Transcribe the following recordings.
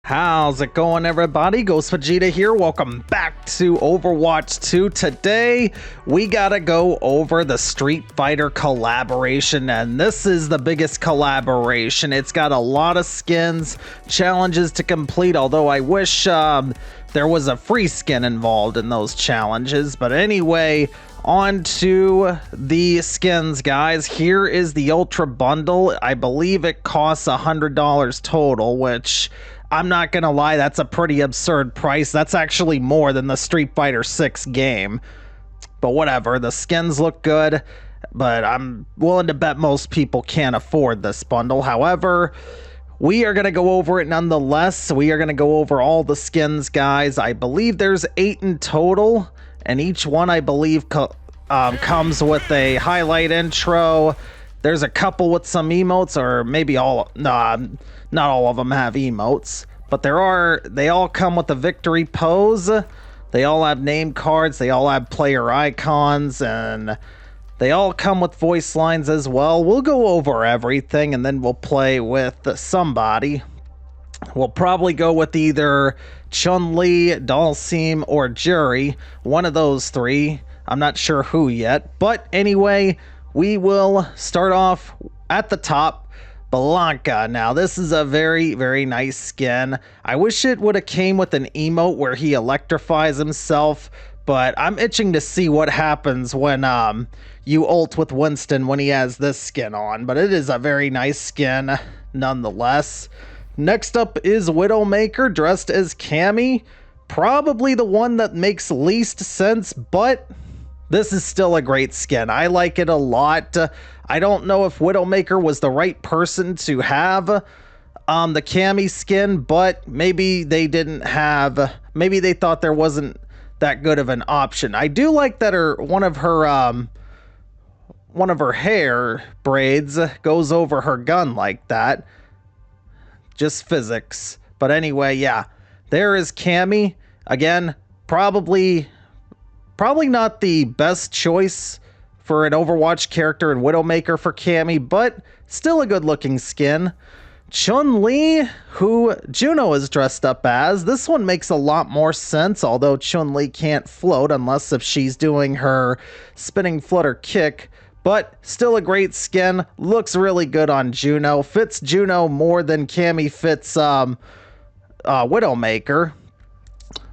How's it going, everybody? Ghost Vegeta here. Welcome back to Overwatch 2. Today, we gotta go over the Street Fighter collaboration, and this is the biggest collaboration. It's got a lot of skins, challenges to complete, although I wish there was a free skin involved in those challenges. But anyway, on to the skins, guys. Here is the Ultra Bundle. I believe it costs $100 total, which I'm not gonna lie, that's a pretty absurd price. That's actually more than the Street Fighter 6 game. But whatever, the skins look good, but I'm willing to bet most people can't afford this bundle. However, we are gonna go over it nonetheless. We are gonna go over all the skins, guys. I believe there's 8 in total, and each one, I believe, comes with a highlight intro. There's a couple with some emotes, or maybe all. Not all of them have emotes, but they all come with a victory pose. They all have name cards. They all have player icons, and they all come with voice lines as well. We'll go over everything, and then we'll play with somebody. We'll probably go with either Chun-Li, Dalsim, or Jury. One of those three. I'm not sure who yet. But anyway, we will start off at the top. Blanca. Now, this is a very, very nice skin. I wish it would have came with an emote where he electrifies himself, but I'm itching to see what happens when you ult with Winston when he has this skin on. But it is a very nice skin nonetheless. Next up is Widowmaker dressed as Cammy. Probably the one that makes least sense, but this is still a great skin. I like it a lot. I don't know if Widowmaker was the right person to have the Cammy skin, but maybe they didn't have, maybe they thought there wasn't that good of an option. I do like that one of her hair braids goes over her gun like that. Just physics. But anyway, yeah, there is Cammy. Again, probably not the best choice for an Overwatch character in Widowmaker for Cammy, but still a good looking skin. Chun-Li, who Juno is dressed up as. This one makes a lot more sense, although Chun-Li can't float unless if she's doing her spinning flutter kick. But still a great skin. Looks really good on Juno. Fits Juno more than Cammy fits Widowmaker.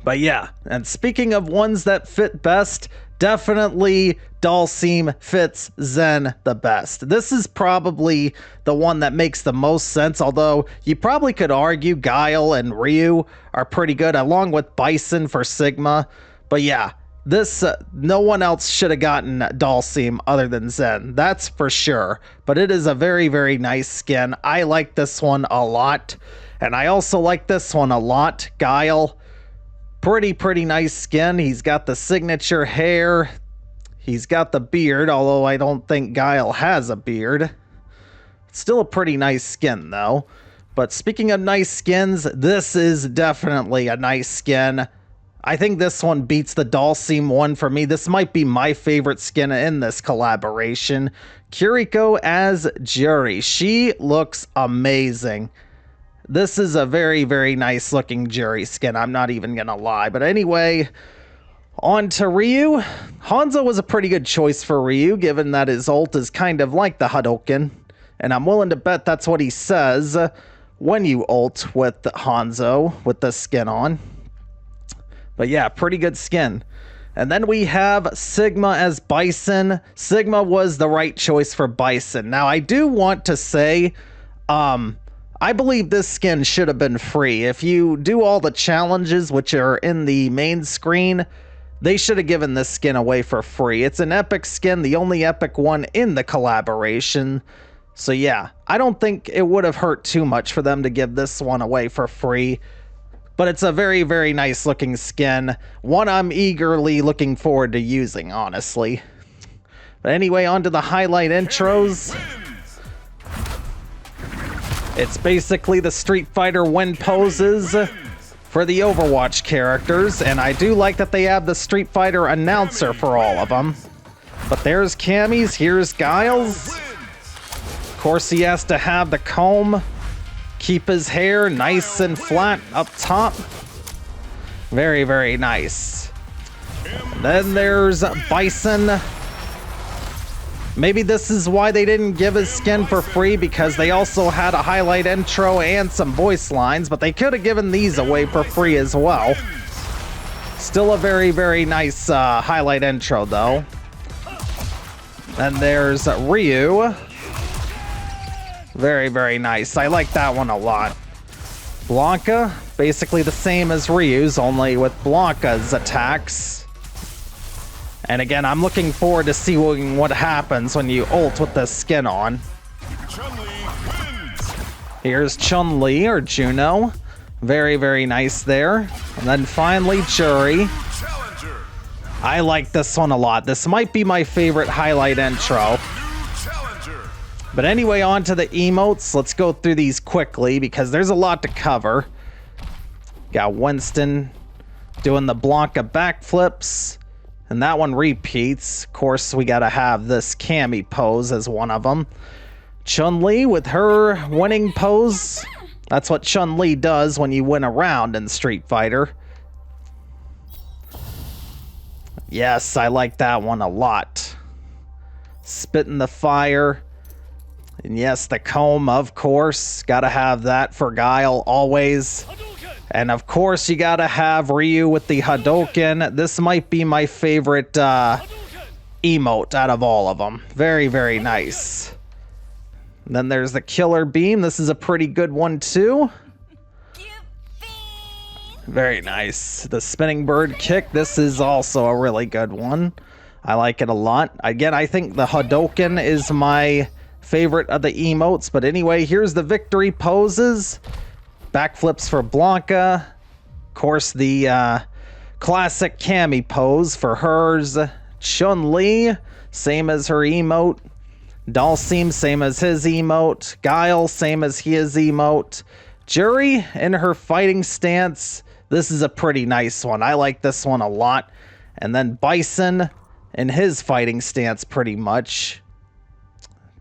But yeah, and speaking of ones that fit best, definitely Dalsim fits Zen the best. This is probably the one that makes the most sense, although you probably could argue Guile and Ryu are pretty good, along with Bison for Sigma. But yeah, this no one else should have gotten Dalsim other than Zen, that's for sure. But it is a very, very nice skin. I like this one a lot, and I also like this one a lot. Guile. Pretty nice skin. He's got the signature hair. He's got the beard, although I don't think Guile has a beard. Still a pretty nice skin, though. But speaking of nice skins, this is definitely a nice skin. I think this one beats the Dalsim one for me. This might be my favorite skin in this collaboration. Kiriko as Jury. She looks amazing. This is a very, very nice looking Jury skin. I'm not even gonna lie. But anyway, on to Ryu. Hanzo was a pretty good choice for Ryu, given that his ult is kind of like the Hadouken. And I'm willing to bet that's what he says when you ult with Hanzo with this skin on. But yeah, pretty good skin. And then we have Sigma as Bison. Sigma was the right choice for Bison. Now, I do want to say, I believe this skin should have been free. If you do all the challenges, which are in the main screen, they should have given this skin away for free. It's an epic skin, the only epic one in the collaboration. So yeah, I don't think it would have hurt too much for them to give this one away for free. But it's a very, very nice looking skin. One I'm eagerly looking forward to using, honestly. But anyway, on to the highlight intros. It's basically the Street Fighter win poses for the Overwatch characters, and I do like that they have the Street Fighter announcer for all of them. But there's Cammy's, here's Guile's. Of course, he has to have the comb. Keep his hair nice and flat up top. Very, very nice. Then there's Bison. Maybe this is why they didn't give his skin for free, because they also had a highlight intro and some voice lines, but they could have given these away for free as well. Still a very, very nice highlight intro, though. Then there's Ryu. Very, very nice. I like that one a lot. Blanca, basically the same as Ryu's, only with Blanca's attacks. And again, I'm looking forward to seeing what happens when you ult with the skin on. Here's Chun-Li, or Juno. Very, very nice there. And then finally, Juri. I like this one a lot. This might be my favorite highlight intro. But anyway, on to the emotes. Let's go through these quickly because there's a lot to cover. Got Winston doing the Blanca backflips. And that one repeats. Of course, we gotta have this Cammy pose as one of them. Chun-Li with her winning pose. That's what Chun-Li does when you win a round in Street Fighter. Yes, I like that one a lot. Spit in the fire. And yes, the comb, of course. Gotta have that for Guile, always. And of course, you gotta have Ryu with the Hadouken. This might be my favorite emote out of all of them. Very, very nice. And then there's the Killer Beam. This is a pretty good one, too. Very nice. The Spinning Bird Kick. This is also a really good one. I like it a lot. Again, I think the Hadouken is my favorite of the emotes. But anyway, here's the victory poses. Backflips for Blanca. Of course, the classic Cammy pose for hers. Chun-Li, same as her emote. Dalsim, same as his emote. Guile, same as his emote. Juri, in her fighting stance. This is a pretty nice one. I like this one a lot. And then Bison in his fighting stance pretty much.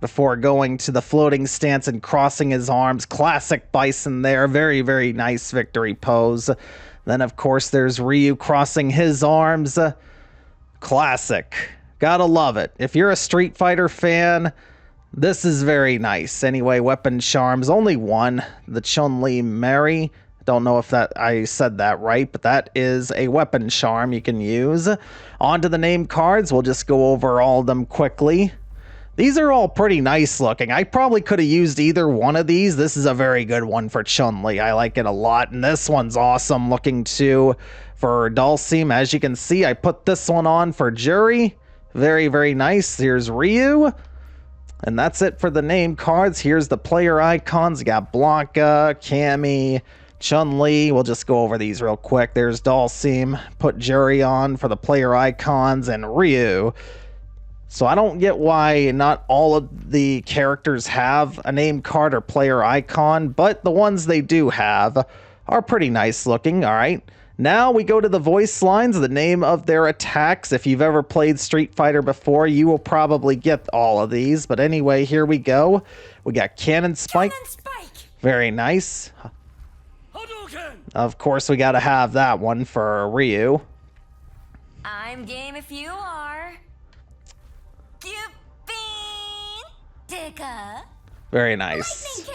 Before going to the floating stance and crossing his arms. Classic Bison there. Very, very nice victory pose. Then, of course, there's Ryu crossing his arms. Classic. Gotta love it. If you're a Street Fighter fan, this is very nice. Anyway, weapon charms. Only one. The Chun-Li Mary. Don't know if that I said that right, but that is a weapon charm you can use. On to the name cards. We'll just go over all of them quickly. These are all pretty nice looking. I probably could have used either one of these. This is a very good one for Chun-Li. I like it a lot. And this one's awesome looking too for Dalsim. As you can see, I put this one on for Juri. Very, very nice. Here's Ryu. And that's it for the name cards. Here's the player icons. You got Blanca, Cammy, Chun-Li. We'll just go over these real quick. There's Dalsim. Put Juri on for the player icons, and Ryu. So I don't get why not all of the characters have a name card or player icon, but the ones they do have are pretty nice looking. All right. Now we go to the voice lines, the name of their attacks. If you've ever played Street Fighter before, you will probably get all of these. But anyway, here we go. We got Cannon Spike. Very nice. Of course, we got to have that one for Ryu. I'm game if you are. Very nice.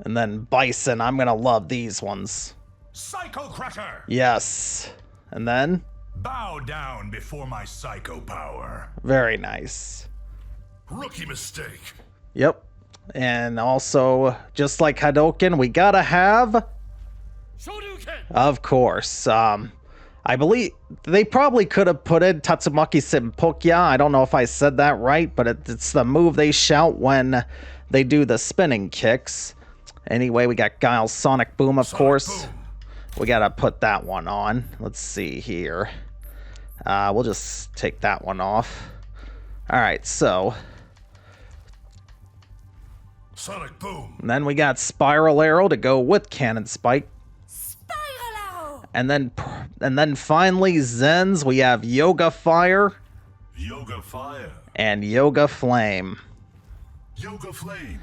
And then Bison. I'm going to love these ones. Psycho Cracker! Yes. And then? Bow down before my psycho power. Very nice. Rookie mistake. Yep. And also, just like Hadouken, we gotta have... Shoryuken! Of course. I believe they probably could have put in Tatsumaki Senpokya. I don't know if I said that right, but it's the move they shout when they do the spinning kicks. Anyway, we got Guile's Sonic Boom, of course. Boom. We gotta put that one on. Let's see here. We'll just take that one off. Alright, so... Sonic Boom. And then we got Spiral Arrow to go with Cannon Spike. And then finally, Zen's, we have Yoga Fire. Yoga Fire. And Yoga Flame. Yoga Flame.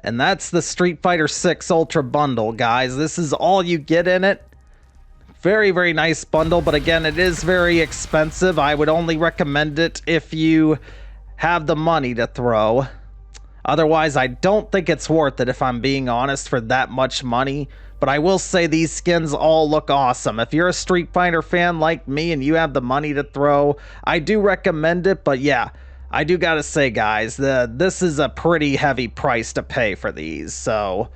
And that's the Street Fighter 6 Ultra Bundle, guys. This is all you get in it. Very, very nice bundle, but again, it is very expensive. I would only recommend it if you have the money to throw. Otherwise, I don't think it's worth it, if I'm being honest, for that much money. But I will say these skins all look awesome. If you're a Street Fighter fan like me and you have the money to throw, I do recommend it. But yeah, I do gotta say, guys, this is a pretty heavy price to pay for these. So,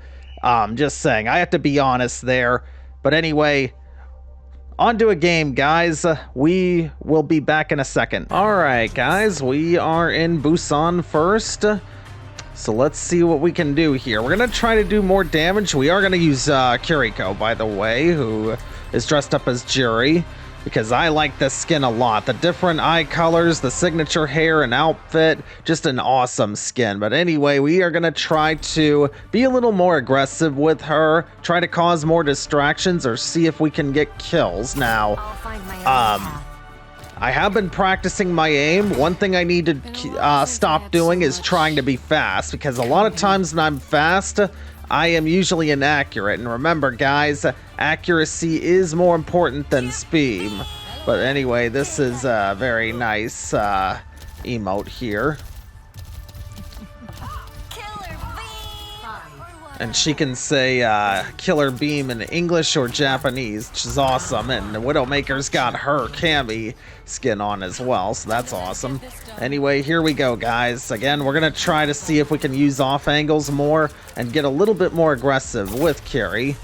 just saying, I have to be honest there. But anyway, on to a game, guys. We will be back in a second. All right, guys, we are in Busan first. So let's see what we can do here. We're going to try to do more damage. We are going to use Kiriko, by the way, who is dressed up as Jury, because I like this skin a lot. The different eye colors, the signature hair and outfit, just an awesome skin. But anyway, we are going to try to be a little more aggressive with her, try to cause more distractions, or see if we can get kills. Now, I'll find my own path. I have been practicing my aim. One thing I need to stop doing is trying to be fast, because a lot of times when I'm fast, I am usually inaccurate. And remember, guys, accuracy is more important than speed. But anyway, this is a very nice emote here. And she can say Killer Beam in English or Japanese, which is awesome. And the Widowmaker's got her Cammy skin on as well, so that's awesome. Anyway, here we go, guys. Again, we're going to try to see if we can use off angles more and get a little bit more aggressive with Kiri.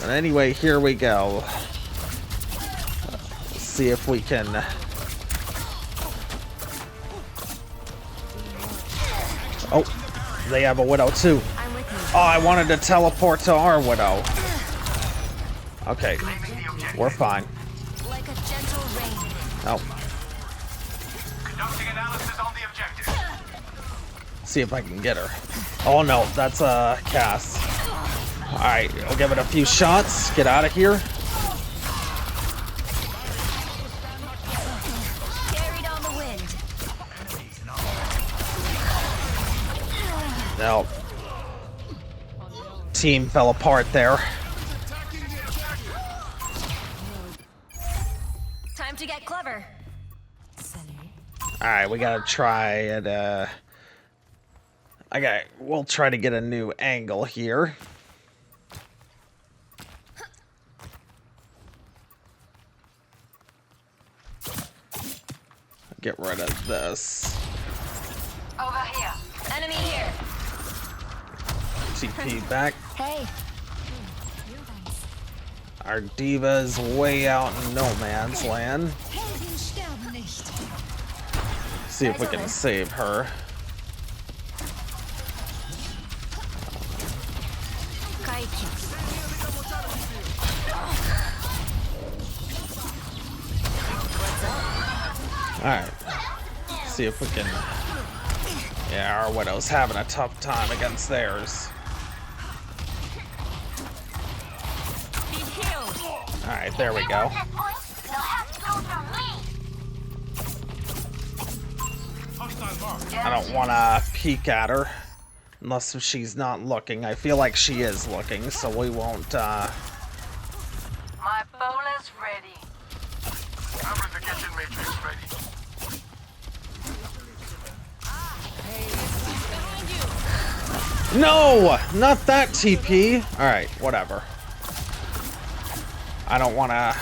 And anyway, here we go. Let's see if we can... Oh, they have a Widow too. Oh, I wanted to teleport to our Widow. Okay, we're fine. Like a gentle rain. Oh, Conducting analysis on the objective. see if I can get her. Oh no, that's a cast. Alright, I'll give it a few shots. Get out of here. Carried on the wind. No. Team fell apart there. Time to get clever. Alright, we gotta try it, we'll try to get a new angle here. Get rid of this. Over here. Enemy here. TP back. Hey. Our diva is way out in no man's land. See if we can save her. Alright. See if we can... Yeah, our Widow's having a tough time against theirs. Alright, there we go. I don't want to peek at her unless she's not looking. I feel like she is looking, so we won't, My bowl is ready. Amplification matrix ready. No! Not that TP! Alright, whatever. I don't want to...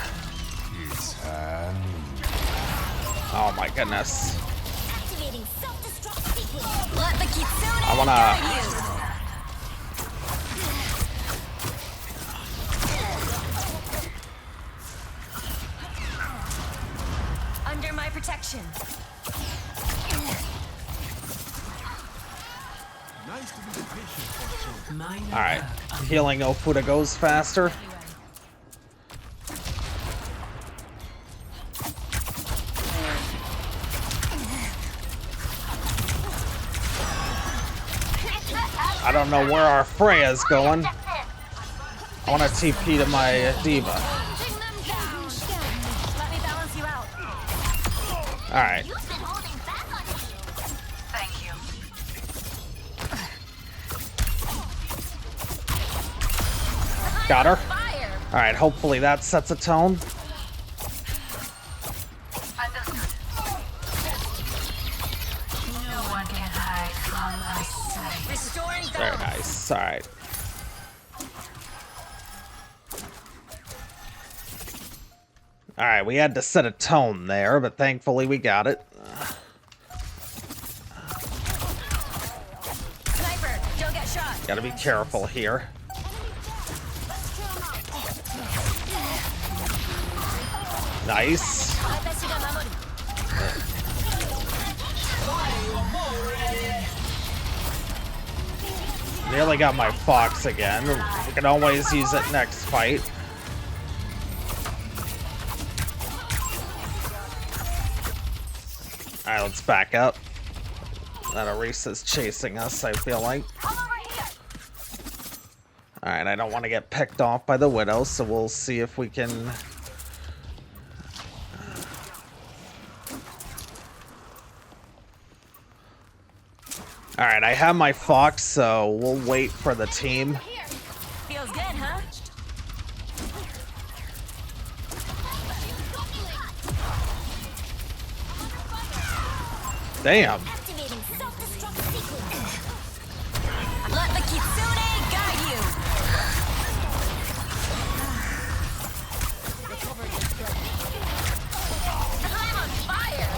Oh my goodness. I want to... Under my protection. Alright, healing Ofuda goes faster. I don't know where our Freya's going. I want to TP to my diva. Let me balance you out. Alright. Thank you. Got her. Fire. All right, hopefully that sets a tone. Restoring Very balance. nice. All right. All right, we had to set a tone there, but thankfully we got it. Sniper, don't get shot. Gotta be careful here. Nice. Nearly got my fox again. We can always use it next fight. Alright, let's back up. That Arisa's chasing us, I feel like. Alright, I don't want to get picked off by the Widow, so we'll see if we can... Alright, I have my fox, so we'll wait for the team. Feels good, huh? Damn. Activating self-destruct sequence. Let the Kitsune guide you. I'm on fire.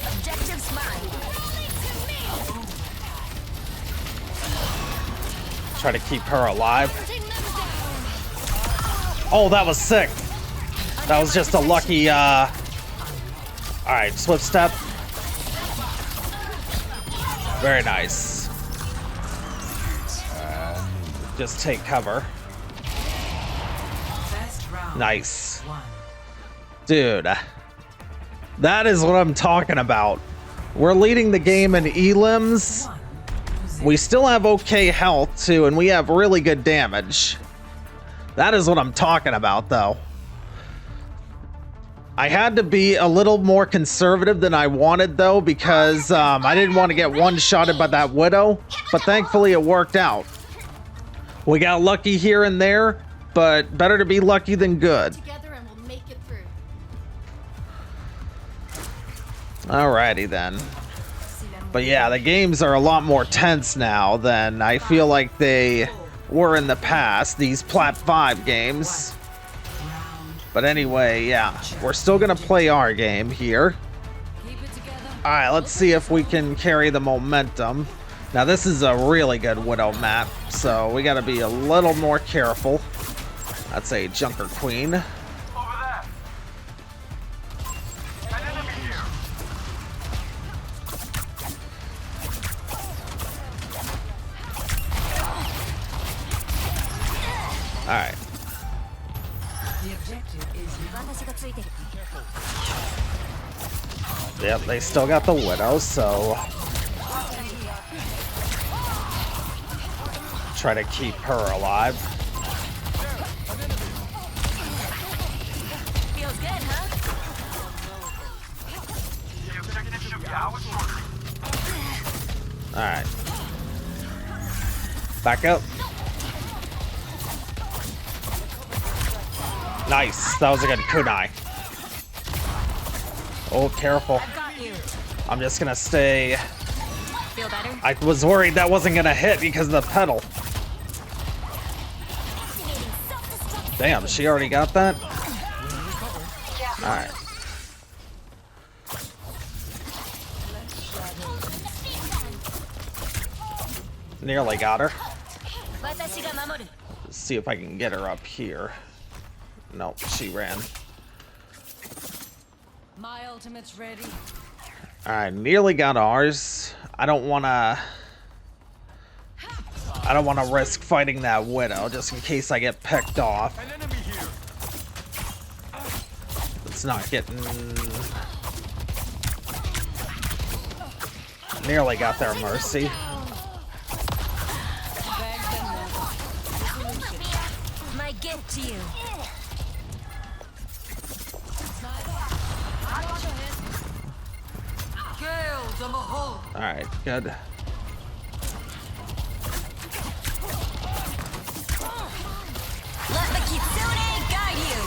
Objective's mine. Try to keep her alive. Oh, that was sick. That was just a lucky, Alright, swift step. Very nice. Just take cover. Nice. Dude. That is what I'm talking about. We're leading the game in elims. We still have okay health, too, and we have really good damage. That is what I'm talking about, though. I had to be a little more conservative than I wanted, though, because I didn't want to get one-shotted by that Widow, but thankfully it worked out. We got lucky here and there, but better to be lucky than good. Together and we'll make it through. Alrighty then. But yeah, the games are a lot more tense now than I feel like they were in the past, these Plat 5 games. But anyway, yeah, we're still gonna play our game here. Alright, let's see if we can carry the momentum. Now this is a really good Widow map, so we gotta be a little more careful. That's a Junker Queen. Over there. An enemy here. Alright. Yep, they still got the Widow, so... Try to keep her alive. Feels good, huh? The objective should be ours shortly. Alright. Back up. Nice. That was a good kunai. Oh, careful. Got you. I'm just gonna stay... Feel better? I was worried that wasn't gonna hit because of the pedal. Damn, she already got that? Alright. Nearly got her. Let's see if I can get her up here. Nope, she ran. My ultimate's ready. Alright, nearly got ours. I don't wanna risk fighting that Widow just in case I get picked off. An enemy here. It's not getting... Nearly got their mercy. My gift to you. Alright, good. kitsune guide you.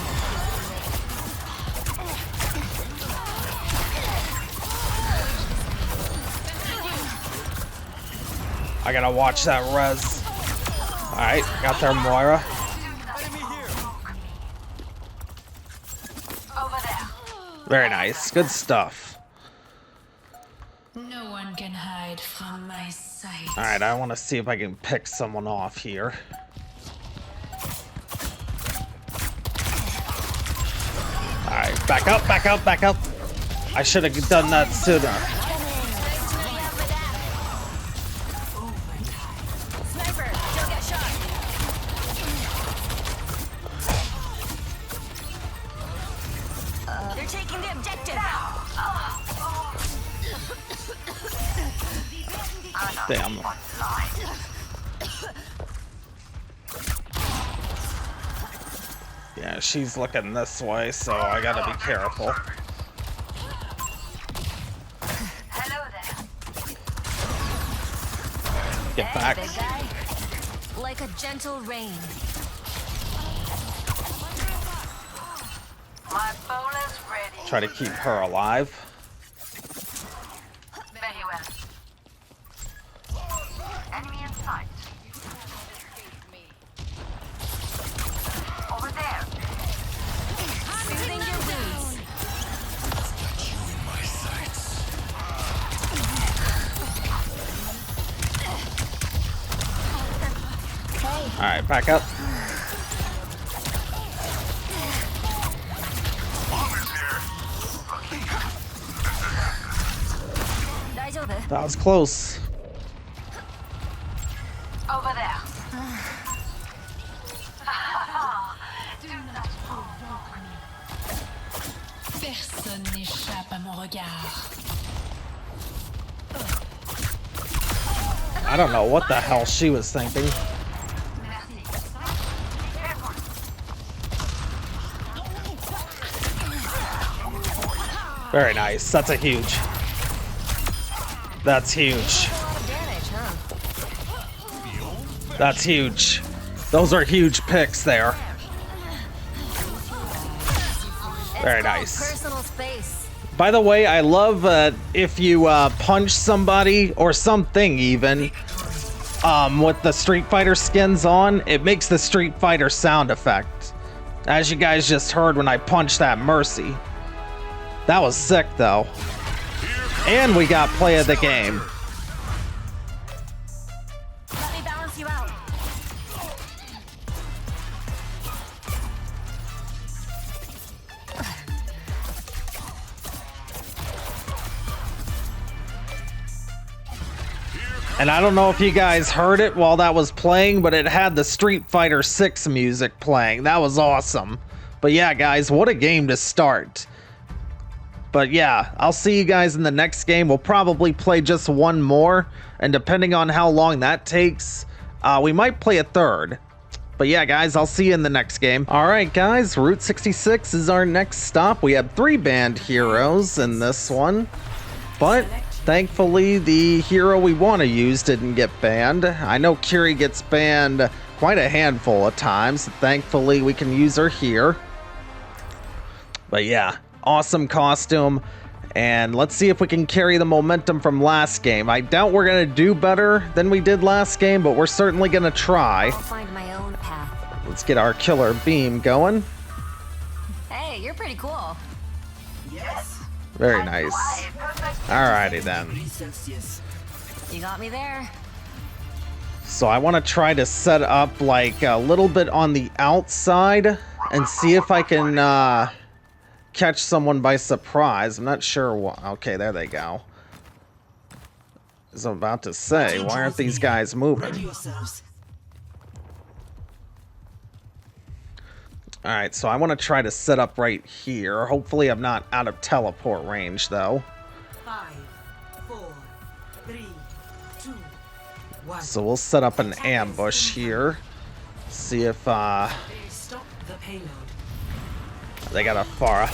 I gotta watch that res. Alright, got there, Moira. Over there. Very nice. Good stuff. No one can hide from my sight. Alright, I want to see if I can pick someone off here. Alright, back up, back up, back up. I should have done that sooner. Sniper, don't get shot. They're taking the objective. Damn. Yeah, she's looking this way, so I gotta be careful. Hello there. Get back. Big guy. Like a gentle rain. My bowl is ready. Try to keep her alive. Very well. Enemy in sight. Over there. Soothing your wounds. Alright, back up. That was close. Over there. Personne n'échappe à mon regard. I don't know what the hell she was thinking. Very nice. That's a huge. That's huge. That's huge. Those are huge picks there. Very nice. Personal space. By the way, I love if you punch somebody or something even with the Street Fighter skins on, it makes the Street Fighter sound effect. As you guys just heard when I punched that Mercy. That was sick though. And we got play of the game. Let me balance you out. And I don't know if you guys heard it while that was playing, but it had the Street Fighter 6 music playing. That was awesome. But yeah, guys, what a game to start. But yeah, I'll see you guys in the next game. We'll probably play just one more. And depending on how long that takes, we might play a third. But yeah, guys, I'll see you in the next game. All right, guys, Route 66 is our next stop. We have 3 banned heroes in this one. But thankfully, the hero we want to use didn't get banned. I know Kiri gets banned quite a handful of times. Thankfully, we can use her here. But yeah, awesome costume. And let's see if we can carry the momentum from last game. I doubt we're going to do better than we did last game, but we're certainly going to try. I'll find my own path. Let's get our killer beam going. Hey, you're pretty cool. Yes. Very nice. Alrighty then. You got me there. So I want to try to set up like a little bit on the outside and see if I can catch someone by surprise. I'm not sure what. Okay, there they go. As I'm about to say, why aren't these guys moving? Alright, so I want to try to set up right here. Hopefully I'm not out of teleport range, though. 5, 4, 3, 2, 1. So we'll set up an ambush here. See if Stop the payload. they got a Farah.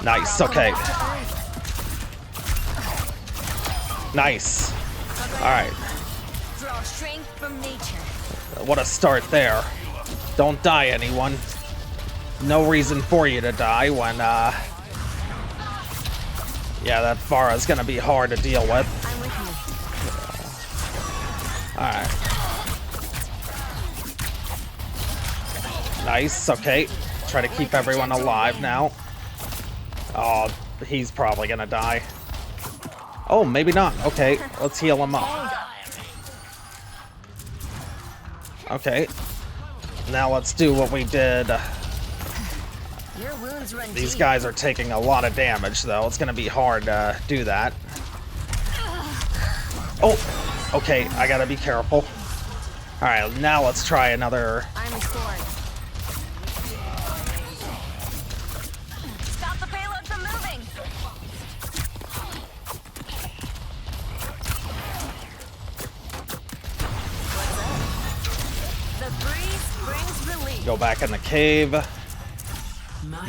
Nice, okay. Nice. Alright, Draw strength from nature. what a start there. Don't die, anyone. No reason for you to die when, yeah, that Pharah's gonna be hard to deal with. I'm with you. Alright. Nice, okay. Try to keep everyone alive now. Oh, he's probably gonna die. Oh, maybe not. Okay, let's heal him up. Okay. Now let's do what we did. Your wounds run These deep. guys are taking a lot of damage, though. It's gonna be hard to do that. Oh, okay, I gotta be careful. Alright, now let's try another. I'm restored. Stop the payload from moving. What's up? The breeze brings relief. Go back in the cave.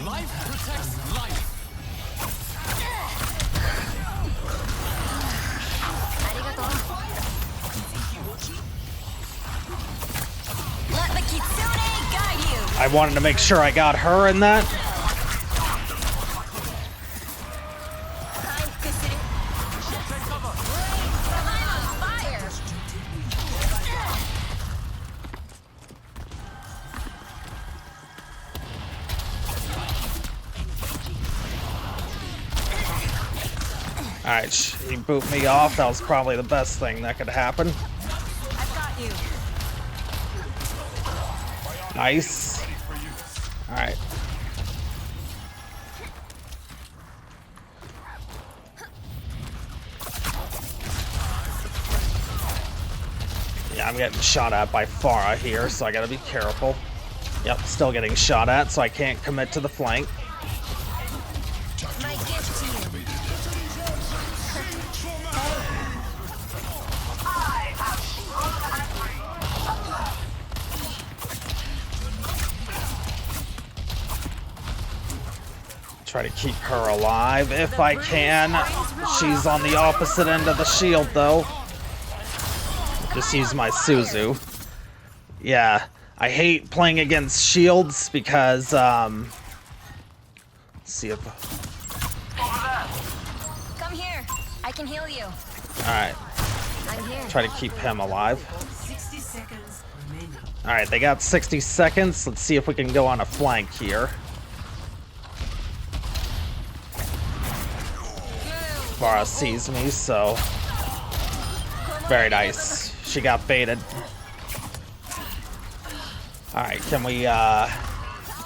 Life protects life. Arigato. Let the kitsune guide you. I wanted to make sure I got her in that. I'm kitsune. I'm on fire. Alright, he booped me off. That was probably the best thing that could happen. I've got you. Nice. Alright. Yeah, I'm getting shot at by Pharah here, so I gotta be careful. Yep, still getting shot at, so I can't commit to the flank. My gift to you. Try to keep her alive if I can. She's on the opposite end of the shield, though. Just use my Suzu. Yeah, I hate playing against shields because, let's see if... Come here. I can heal you. Alright, I'm here. try to keep him alive. 60 seconds remaining. Alright, they got 60 seconds. Let's see if we can go on a flank here. Pharah sees me, so... Very nice. She got baited. Alright, can we,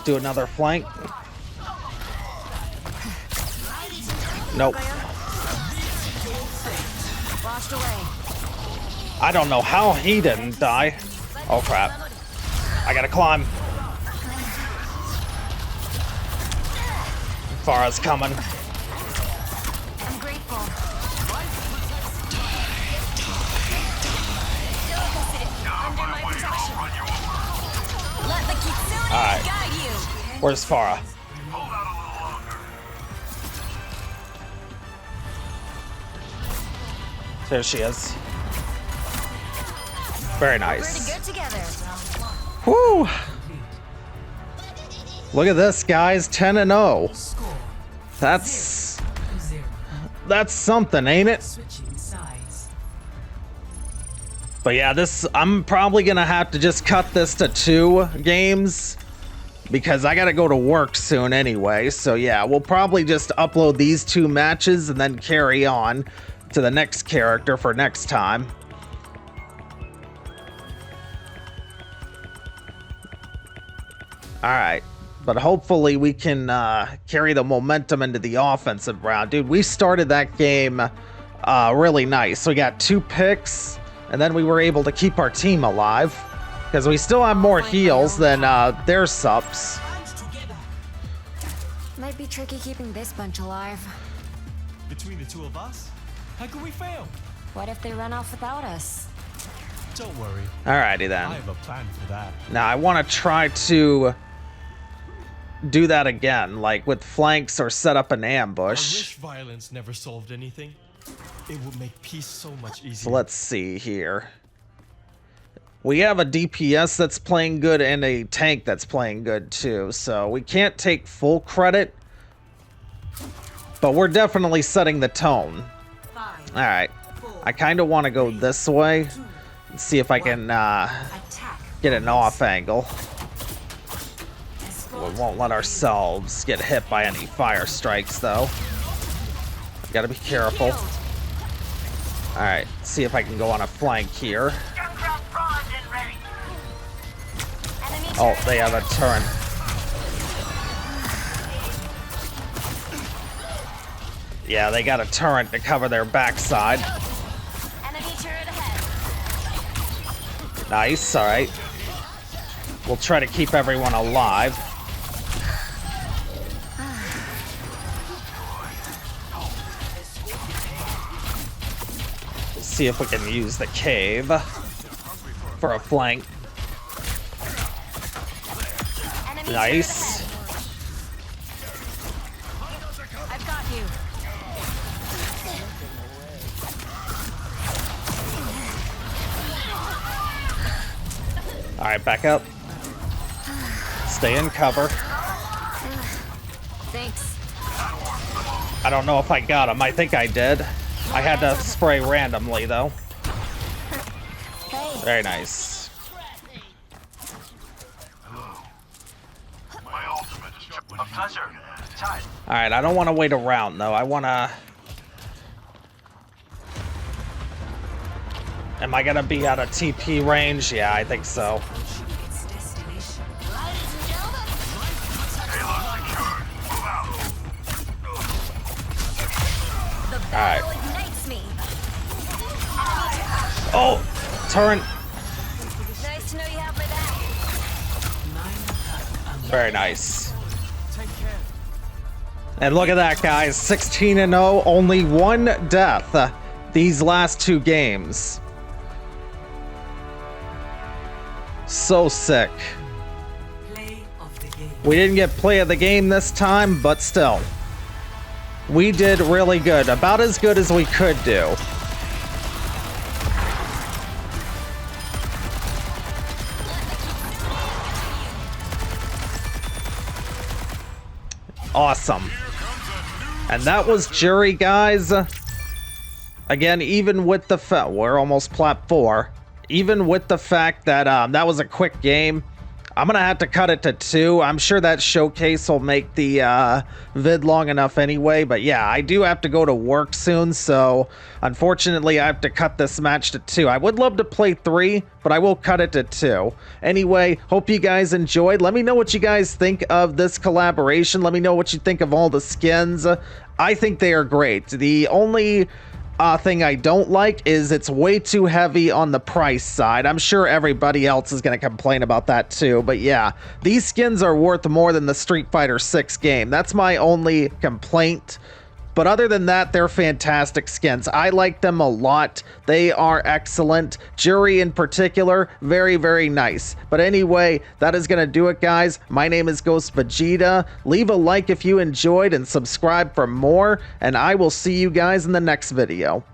do another flank? Nope. Washed away. I don't know how he didn't die. Oh crap. I gotta climb. Pharah's coming. I'm grateful. Under my protection. Let the kitsune Alright. guide you. Where's Pharah? There she is. Very Pretty nice. good together. Whew! Look at this, guys. 10-0. Score That's 0. something, ain't it? Switching sides. But yeah, I'm probably gonna have to just cut this to 2 games because I gotta go to work soon anyway. So yeah, we'll probably just upload these 2 matches and then carry on to the next character for next time. Alright, but hopefully we can carry the momentum into the offensive round. Dude, we started that game really nice. We got 2 picks, and then we were able to keep our team alive because we still have more heals than their subs. Might be tricky keeping this bunch alive. Between the two of us, how could we fail? What if they run off without us? Don't worry, Alrighty I then. have a plan for that. Now I want to try to do that again, like with flanks or set up an I ambush. wish violence never solved anything. It would make peace so much easier. So let's see here. We have a DPS that's playing good and a tank that's playing good too, so we can't take full credit, but we're definitely setting the tone. All right, I kind of want to go this way and see if I can get an off angle. We won't let ourselves get hit by any fire strikes though. Gotta be careful. All right, see if I can go on a flank here. Oh, they have a turn. Yeah, they got a turret to cover their backside. Enemy turret ahead. Nice, all right. We'll try to keep everyone alive. We'll see if we can use the cave for a flank. Enemy Nice. turret ahead. I've got you. All right, back up. Stay in cover. Thanks. I don't know if I got him. I think I did. I had to spray randomly, though. Hey. Very nice. All right, I don't want to wait around, though. I want to... Am I going to be out of TP range? Yeah, I think so. Its destination. Ladies and gentlemen. The battle ignites me. Oh! Turn! Nice to know you have my back. Very nice. Take care. And look at that, guys. 16-0, only one death these last two games. So sick. Play of the game. We didn't get play of the game this time, but still. We did really good. About as good as we could do. Awesome. And that was Jury, guys. Again, even with the fact we're almost plat 4. Even with the fact that that was a quick game, I'm gonna have to cut it to 2. I'm sure that showcase will make the vid long enough anyway, but yeah, I do have to go to work soon, so unfortunately I have to cut this match to 2. I would love to play 3, but I will cut it to 2. Anyway, hope you guys enjoyed. Let me know what you guys think of this collaboration. Let me know what you think of all the skins. I think they are great. The only thing I don't like is it's way too heavy on the price side. I'm sure everybody else is going to complain about that too, but yeah, these skins are worth more than the Street Fighter 6 game. That's my only complaint. But other than that, they're fantastic skins. I like them a lot. They are excellent. Jury in particular, very, very nice. But anyway, that is going to do it, guys. My name is Ghost Vegeta. Leave a like if you enjoyed and subscribe for more. And I will see you guys in the next video.